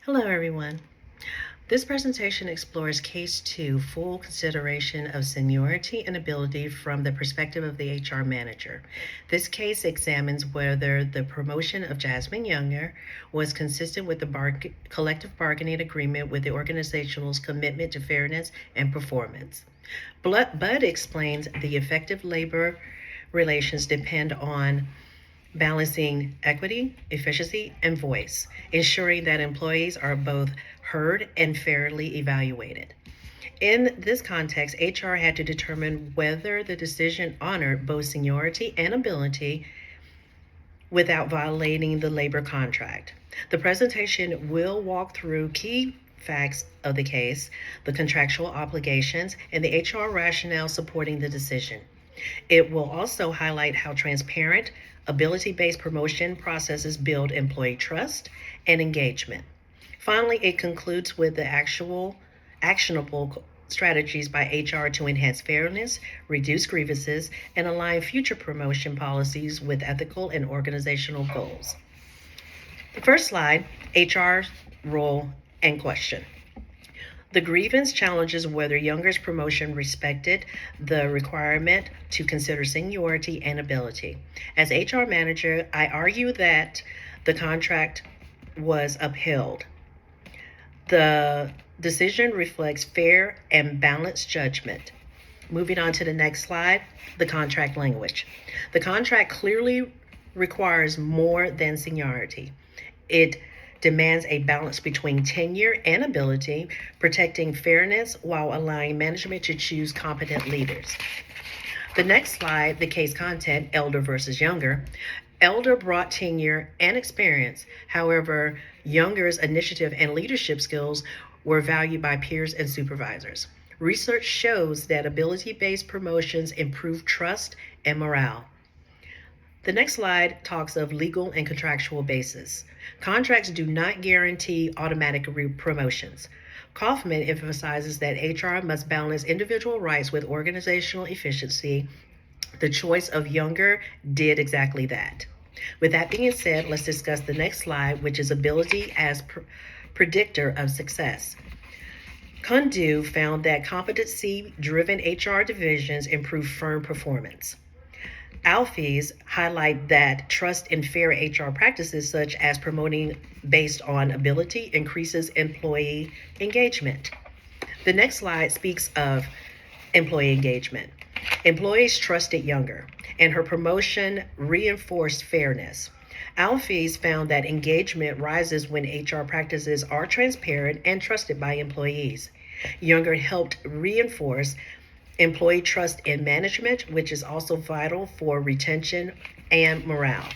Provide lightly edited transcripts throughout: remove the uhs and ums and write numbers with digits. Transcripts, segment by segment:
Hello, everyone. This presentation explores Case 2, full consideration of seniority and ability from the perspective of the HR manager. This case examines whether the promotion of Jasmine Younger was consistent with the collective bargaining agreement with the organization's commitment to fairness and performance. Bud explains the effective labor relations depend on balancing equity, efficiency, and voice, ensuring that employees are both heard and fairly evaluated. In this context, HR had to determine whether the decision honored both seniority and ability without violating the labor contract. The presentation will walk through key facts of the case, the contractual obligations, and the HR rationale supporting the decision. It will also highlight how transparent, ability-based promotion processes build employee trust and engagement. Finally, it concludes with the actionable strategies by HR to enhance fairness, reduce grievances, and align future promotion policies with ethical and organizational goals. The first slide, HR's role and question. The grievance challenges whether Younger's promotion respected the requirement to consider seniority and ability. As HR manager, I argue that the contract was upheld. The decision reflects fair and balanced judgment. Moving on to the next slide, the contract language. The contract clearly requires more than seniority. It demands a balance between tenure and ability, protecting fairness while allowing management to choose competent leaders. The next slide, the case content, elder versus younger. Elder brought tenure and experience. However, Younger's initiative and leadership skills were valued by peers and supervisors. Research shows that ability-based promotions improve trust and morale. The next slide talks of legal and contractual basis. Contracts do not guarantee automatic promotions. Kaufman emphasizes that HR must balance individual rights with organizational efficiency. The choice of Younger did exactly that. With that being said, let's discuss the next slide, which is ability as predictor of success. Kundu found that competency-driven HR divisions improve firm performance. Alfies highlight that trust in fair HR practices, such as promoting based on ability, increases employee engagement. The next slide speaks of employee engagement. Employees trusted Younger, and her promotion reinforced fairness. Alfies found that engagement rises when HR practices are transparent and trusted by employees. Younger helped reinforce employee trust in management, which is also vital for retention and morale.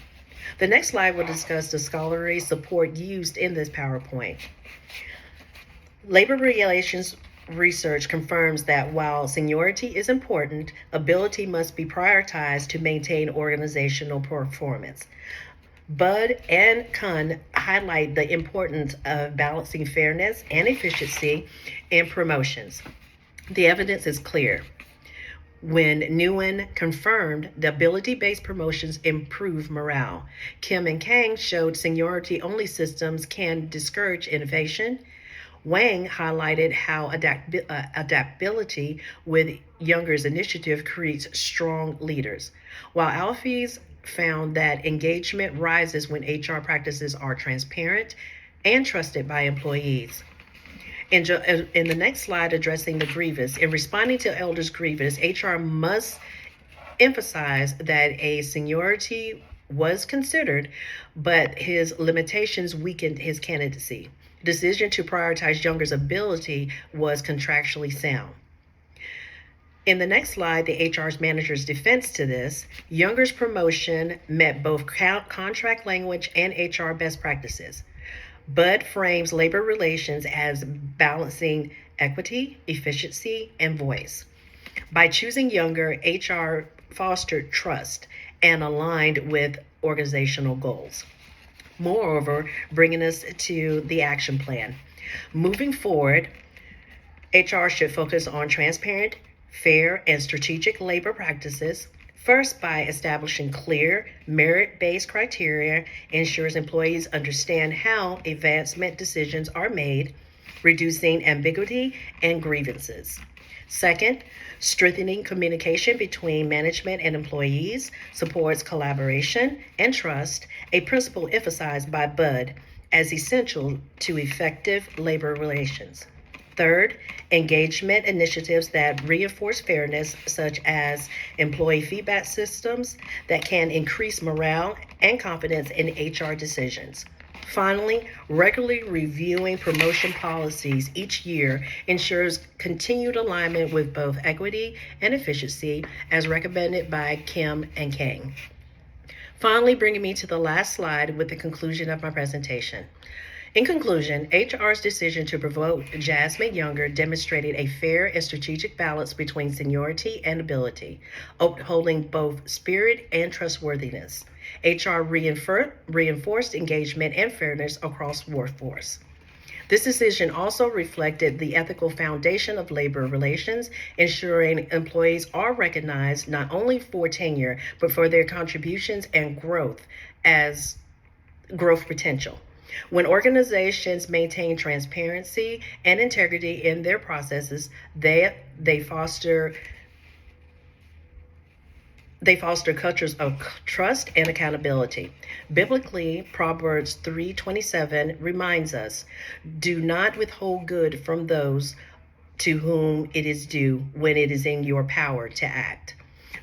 The next slide will discuss the scholarly support used in this PowerPoint. Labor relations research confirms that while seniority is important, ability must be prioritized to maintain organizational performance. Bud and Kun highlight the importance of balancing fairness and efficiency in promotions. The evidence is clear. When Nguyen confirmed the ability-based promotions improve morale. Kim and Kang showed seniority-only systems can discourage innovation. Wang highlighted how adaptability with Younger's initiative creates strong leaders, while Alfies found that engagement rises when HR practices are transparent and trusted by employees. In the next slide, addressing the grievance, in responding to elders' grievance, HR must emphasize that a seniority was considered, but his limitations weakened his candidacy. Decision to prioritize Younger's ability was contractually sound. In the next slide, the HR's manager's defense to this, Younger's promotion met both contract language and HR best practices. Bud frames labor relations as balancing equity, efficiency, and voice. By choosing Younger, HR fostered trust and aligned with organizational goals. Moreover, bringing us to the action plan. Moving forward, HR should focus on transparent, fair, and strategic labor practices, First, by establishing clear, merit-based criteria, ensures employees understand how advancement decisions are made, reducing ambiguity and grievances. Second, strengthening communication between management and employees supports collaboration and trust, a principle emphasized by Bud as essential to effective labor relations. Third, engagement initiatives that reinforce fairness, such as employee feedback systems that can increase morale and confidence in HR decisions. Finally, regularly reviewing promotion policies each year ensures continued alignment with both equity and efficiency, as recommended by Kim and Kang. Finally, bringing me to the last slide with the conclusion of my presentation. In conclusion, HR's decision to promote Jasmine Younger demonstrated a fair and strategic balance between seniority and ability, upholding both spirit and trustworthiness. HR reinforced engagement and fairness across workforce. This decision also reflected the ethical foundation of labor relations, ensuring employees are recognized not only for tenure, but for their contributions and growth potential. When organizations maintain transparency and integrity in their processes, they foster cultures of trust and accountability. Biblically, Proverbs 3:27 reminds us, "Do not withhold good from those to whom it is due when it is in your power to act."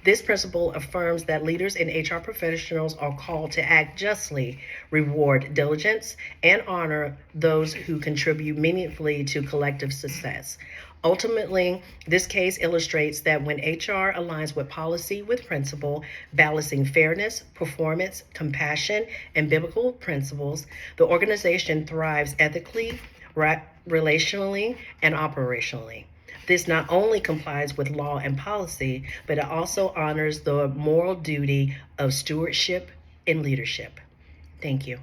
This principle affirms that leaders and HR professionals are called to act justly, reward diligence, and honor those who contribute meaningfully to collective success. Ultimately, this case illustrates that when HR aligns with policy with principle, balancing fairness, performance, compassion, and biblical principles, the organization thrives ethically, relationally, and operationally. This not only complies with law and policy, but it also honors the moral duty of stewardship and leadership. Thank you.